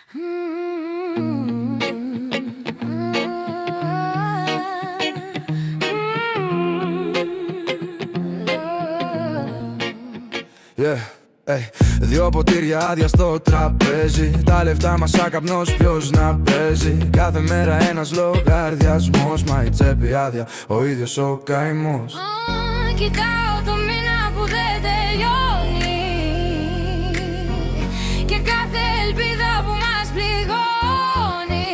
Yeah. Hey, δυο ποτήρια άδεια στο τραπέζι. Τα λεφτά μας σαν καπνός, ποιος να παίζει. Κάθε μέρα ένας λογαριασμός. Μα η τσέπη άδεια, ο ίδιος ο καημός. Κοιτάω το μήνα που δεν τελειώνει και κάθε ελπίδα που μας πληγώνει.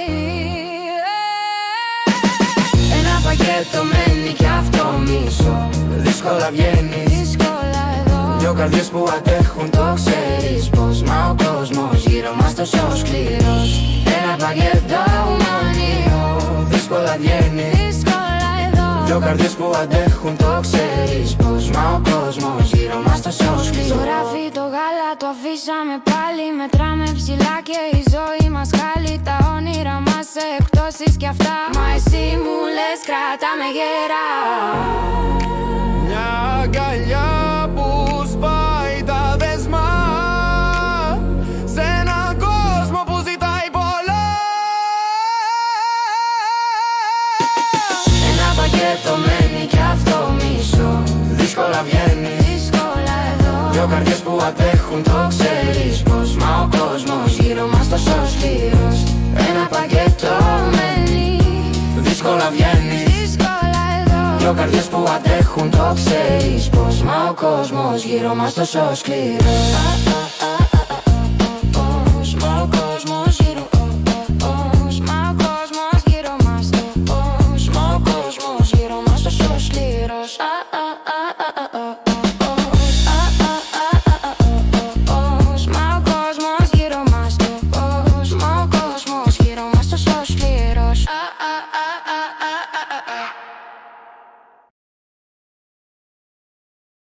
Ένα πακέτο μένει κι αυτό μισό. Δύσκολα βγαίνει. Δυο καρδιές που αντέχουν, το ξέρεις πως. Μα ο κόσμος γύρω μας τόσο σκληρός. Ένα πακέτο μονίο. Δύσκολα βγαίνει. Δυο καρδιές που αντέχουν, το ξέρεις πως. Μα ο κόσμος γύρω μας τόσο σκληρός. Στο γράφει το γάλα, το αφήσαμε πάλι. Μετράμε ψηλά και η ζωή μας χάλει. Τα όνειρα μας σε εκτόσεις κι αυτά. Μα εσύ μου λες κρατάμε γερά. Μια αγκαλιά που σπάει τα δεσμά. Σε έναν κόσμο που ζητάει πολλά. Ένα πακέτο μένει κι αυτό μισό. Δύσκολα βγαίνει. Δύσκολα εδώ. Δυο καρδιές που αντέχουν, το ξέρεις πως. Μα ο κόσμος γύρω μας τόσο σκληρός. Ένα πακέτο μένει. Δύσκολα βγαίνει. Δύσκολα εδώ. Δυο καρδιές που αντέχουν, το ξέρεις πως. Μα ο κόσμος γύρω μας τόσο σκληρός.